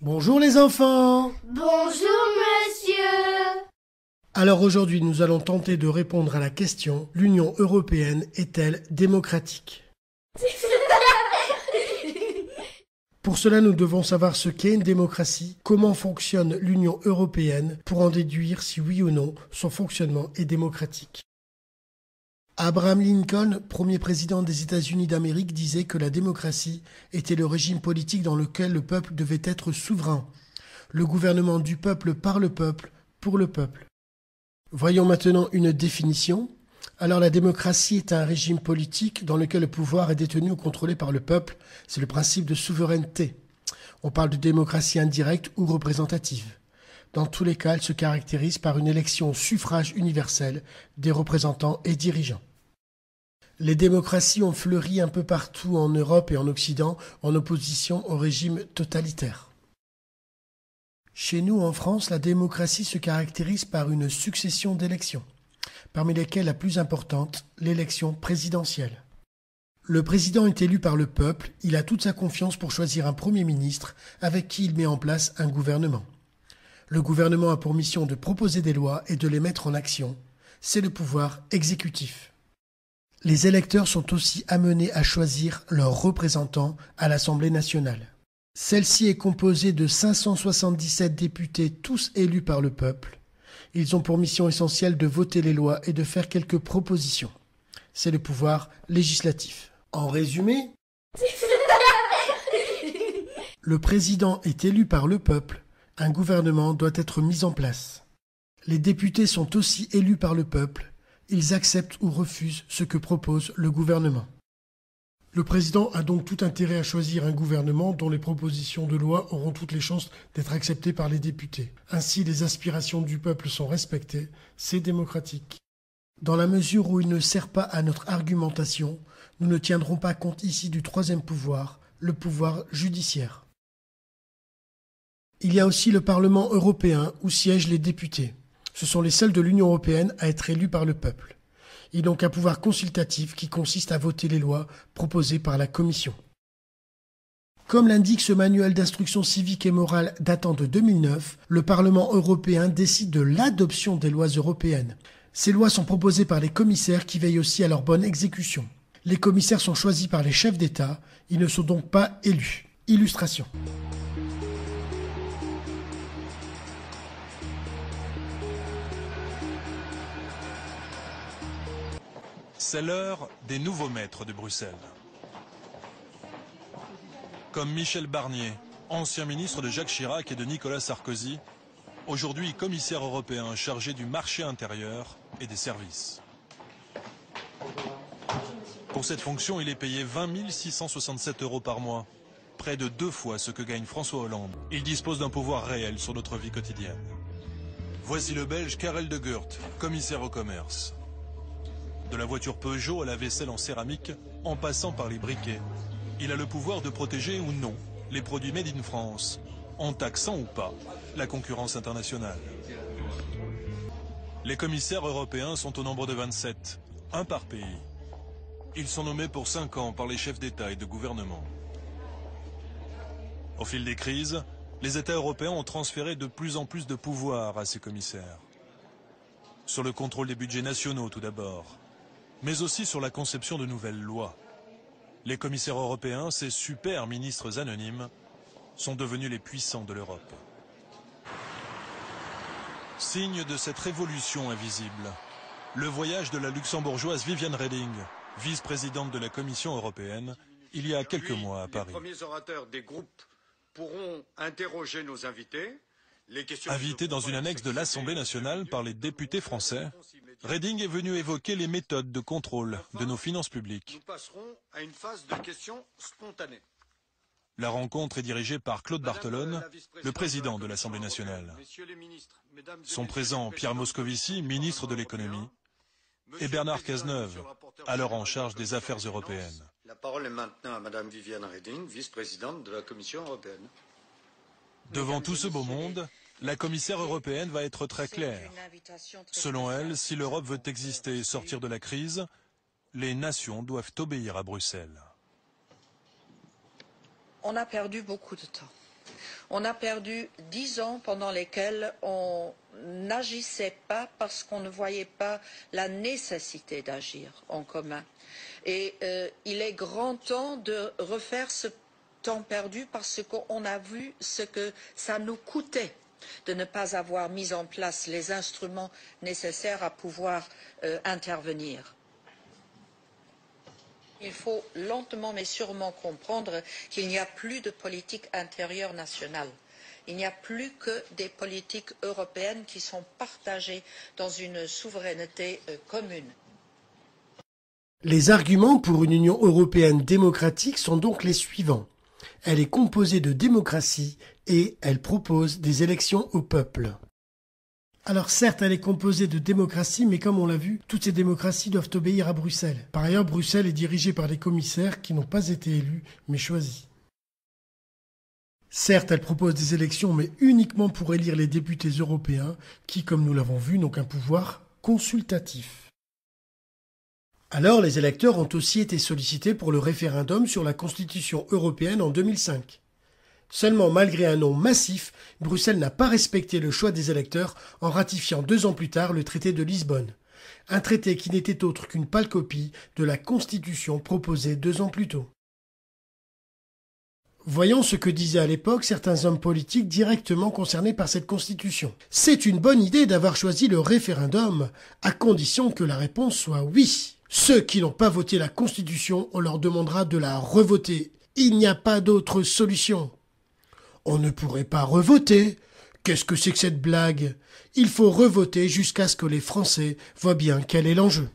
Bonjour les enfants! Bonjour monsieur! Alors aujourd'hui nous allons tenter de répondre à la question: l'Union européenne est-elle démocratique? Pour cela nous devons savoir ce qu'est une démocratie, comment fonctionne l'Union européenne pour en déduire si oui ou non son fonctionnement est démocratique. Abraham Lincoln, premier président des États-Unis d'Amérique, disait que la démocratie était le régime politique dans lequel le peuple devait être souverain, le gouvernement du peuple par le peuple, pour le peuple. Voyons maintenant une définition. Alors la démocratie est un régime politique dans lequel le pouvoir est détenu ou contrôlé par le peuple. C'est le principe de souveraineté. On parle de démocratie indirecte ou représentative. Dans tous les cas, elle se caractérise par une élection au suffrage universel des représentants et dirigeants. Les démocraties ont fleuri un peu partout en Europe et en Occident en opposition au régime totalitaire. Chez nous, en France, la démocratie se caractérise par une succession d'élections, parmi lesquelles la plus importante, l'élection présidentielle. Le président est élu par le peuple, il a toute sa confiance pour choisir un premier ministre avec qui il met en place un gouvernement. Le gouvernement a pour mission de proposer des lois et de les mettre en action. C'est le pouvoir exécutif. Les électeurs sont aussi amenés à choisir leurs représentants à l'Assemblée nationale. Celle-ci est composée de 577 députés, tous élus par le peuple. Ils ont pour mission essentielle de voter les lois et de faire quelques propositions. C'est le pouvoir législatif. En résumé, le président est élu par le peuple. Un gouvernement doit être mis en place. Les députés sont aussi élus par le peuple. Ils acceptent ou refusent ce que propose le gouvernement. Le président a donc tout intérêt à choisir un gouvernement dont les propositions de loi auront toutes les chances d'être acceptées par les députés. Ainsi, les aspirations du peuple sont respectées. C'est démocratique. Dans la mesure où il ne sert pas à notre argumentation, nous ne tiendrons pas compte ici du troisième pouvoir, le pouvoir judiciaire. Il y a aussi le Parlement européen où siègent les députés. Ce sont les seuls de l'Union européenne à être élus par le peuple. Ils n'ont qu'un pouvoir consultatif qui consiste à voter les lois proposées par la Commission. Comme l'indique ce manuel d'instruction civique et morale datant de 2009, le Parlement européen décide de l'adoption des lois européennes. Ces lois sont proposées par les commissaires qui veillent aussi à leur bonne exécution. Les commissaires sont choisis par les chefs d'État, ils ne sont donc pas élus. Illustration. C'est l'heure des nouveaux maîtres de Bruxelles. Comme Michel Barnier, ancien ministre de Jacques Chirac et de Nicolas Sarkozy, aujourd'hui commissaire européen chargé du marché intérieur et des services. Pour cette fonction, il est payé 20 667 € par mois, près de 2 fois ce que gagne François Hollande. Il dispose d'un pouvoir réel sur notre vie quotidienne. Voici le Belge Karel de Gucht, commissaire au commerce. De la voiture Peugeot à la vaisselle en céramique, en passant par les briquets. Il a le pouvoir de protéger ou non les produits made in France, en taxant ou pas la concurrence internationale. Les commissaires européens sont au nombre de 27, un par pays. Ils sont nommés pour 5 ans par les chefs d'État et de gouvernement. Au fil des crises, les États européens ont transféré de plus en plus de pouvoir à ces commissaires. Sur le contrôle des budgets nationaux tout d'abord, mais aussi sur la conception de nouvelles lois. Les commissaires européens, ces super ministres anonymes, sont devenus les puissants de l'Europe. Signe de cette révolution invisible, le voyage de la luxembourgeoise Viviane Reding, vice-présidente de la Commission européenne, il y a quelques mois à Paris. Les premiers orateurs des groupes pourront interroger nos invités. Invitée dans une annexe de l'Assemblée nationale par les députés français, Reding est venue évoquer les méthodes de contrôle de nos finances publiques. Nous passerons à une phase de questions spontanées. La rencontre est dirigée par Claude Barthelone, le président de l'Assemblée nationale. Sont présents Pierre Moscovici, ministre de l'économie, et Bernard Cazeneuve, alors en charge des affaires européennes. La parole est maintenant à Madame Viviane Reding, vice-présidente de la Commission européenne. Devant tout ce beau monde, la commissaire européenne va être très claire. Selon elle, si l'Europe veut exister et sortir de la crise, les nations doivent obéir à Bruxelles. On a perdu beaucoup de temps. On a perdu 10 ans pendant lesquels on n'agissait pas parce qu'on ne voyait pas la nécessité d'agir en commun. Et il est grand temps de refaire ce temps perdu parce qu'on a vu ce que ça nous coûtait de ne pas avoir mis en place les instruments nécessaires à pouvoir intervenir. Il faut lentement mais sûrement comprendre qu'il n'y a plus de politique intérieure nationale. Il n'y a plus que des politiques européennes qui sont partagées dans une souveraineté commune. Les arguments pour une Union européenne démocratique sont donc les suivants. Elle est composée de démocratie et elle propose des élections au peuple. Alors certes, elle est composée de démocratie, mais comme on l'a vu, toutes ces démocraties doivent obéir à Bruxelles. Par ailleurs, Bruxelles est dirigée par des commissaires qui n'ont pas été élus, mais choisis. Certes, elle propose des élections, mais uniquement pour élire les députés européens, qui, comme nous l'avons vu, n'ont qu'un pouvoir consultatif. Alors, les électeurs ont aussi été sollicités pour le référendum sur la Constitution européenne en 2005. Seulement, malgré un non massif, Bruxelles n'a pas respecté le choix des électeurs en ratifiant 2 ans plus tard le traité de Lisbonne. Un traité qui n'était autre qu'une pâle copie de la Constitution proposée 2 ans plus tôt. Voyons ce que disaient à l'époque certains hommes politiques directement concernés par cette Constitution. C'est une bonne idée d'avoir choisi le référendum, à condition que la réponse soit oui. Ceux qui n'ont pas voté la Constitution, on leur demandera de la revoter. Il n'y a pas d'autre solution. On ne pourrait pas revoter. Qu'est-ce que c'est que cette blague? Il faut revoter jusqu'à ce que les Français voient bien quel est l'enjeu.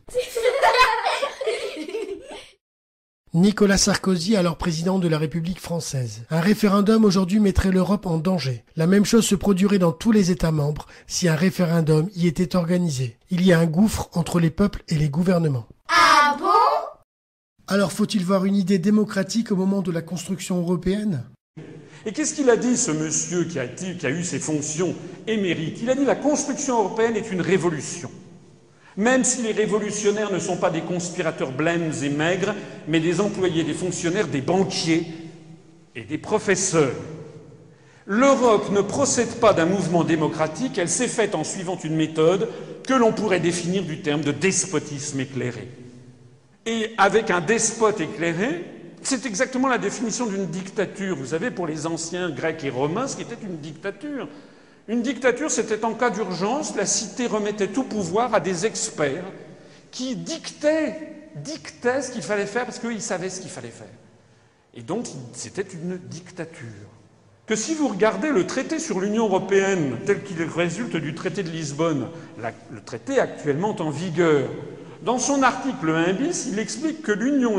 Nicolas Sarkozy, alors président de la République française. Un référendum aujourd'hui mettrait l'Europe en danger. La même chose se produirait dans tous les États membres si un référendum y était organisé. Il y a un gouffre entre les peuples et les gouvernements. Ah bon? Alors faut-il voir une idée démocratique au moment de la construction européenne? Et qu'est-ce qu'il a dit, ce monsieur qui a eu ses fonctions émérites? Il a dit: la construction européenne est une révolution. Même si les révolutionnaires ne sont pas des conspirateurs blêmes et maigres, mais des employés, des fonctionnaires, des banquiers et des professeurs. L'Europe ne procède pas d'un mouvement démocratique, elle s'est faite en suivant une méthode que l'on pourrait définir du terme de despotisme éclairé. Et avec un despote éclairé, c'est exactement la définition d'une dictature. Vous savez, pour les anciens Grecs et Romains, ce qui était une dictature. Une dictature, c'était en cas d'urgence, la cité remettait tout pouvoir à des experts qui dictaient ce qu'il fallait faire parce qu'ils savaient ce qu'il fallait faire. Et donc, c'était une dictature. Que si vous regardez le traité sur l'Union européenne, tel qu'il résulte du traité de Lisbonne, le traité actuellement en vigueur, dans son article 1 bis, il explique que l'Union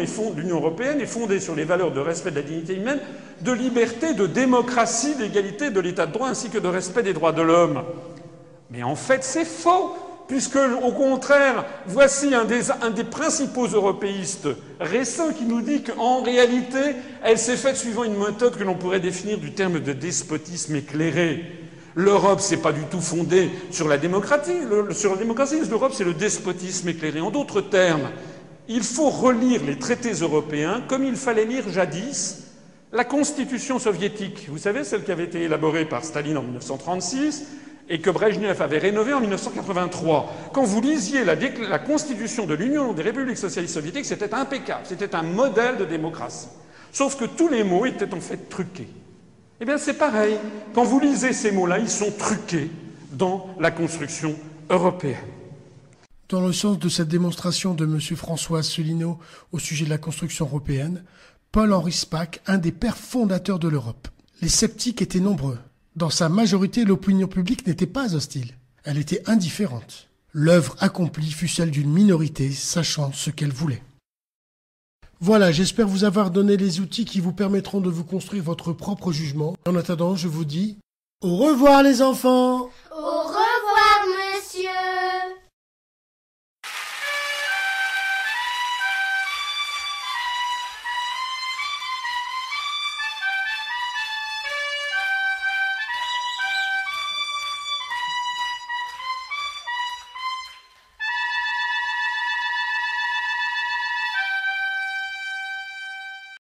européenne est fondée sur les valeurs de respect de la dignité humaine, de liberté, de démocratie, d'égalité, de l'état de droit, ainsi que de respect des droits de l'homme. Mais en fait, c'est faux, puisque, au contraire, voici un des principaux européistes récents qui nous dit qu'en réalité, elle s'est faite suivant une méthode que l'on pourrait définir du terme de despotisme éclairé. L'Europe, c'est pas du tout fondé sur la démocratie. L'Europe, c'est le despotisme éclairé. En d'autres termes, il faut relire les traités européens comme il fallait lire jadis la Constitution soviétique. Vous savez, celle qui avait été élaborée par Staline en 1936 et que Brejnev avait rénovée en 1983. Quand vous lisiez la Constitution de l'Union des républiques socialistes soviétiques, c'était impeccable. C'était un modèle de démocratie. Sauf que tous les mots étaient en fait truqués. Eh bien, c'est pareil. Quand vous lisez ces mots-là, ils sont truqués dans la construction européenne. Dans le sens de cette démonstration de M. François Asselineau au sujet de la construction européenne, Paul-Henri Spaak, un des pères fondateurs de l'Europe. Les sceptiques étaient nombreux. Dans sa majorité, l'opinion publique n'était pas hostile. Elle était indifférente. L'œuvre accomplie fut celle d'une minorité sachant ce qu'elle voulait. Voilà, j'espère vous avoir donné les outils qui vous permettront de vous construire votre propre jugement. En attendant, je vous dis au revoir les enfants!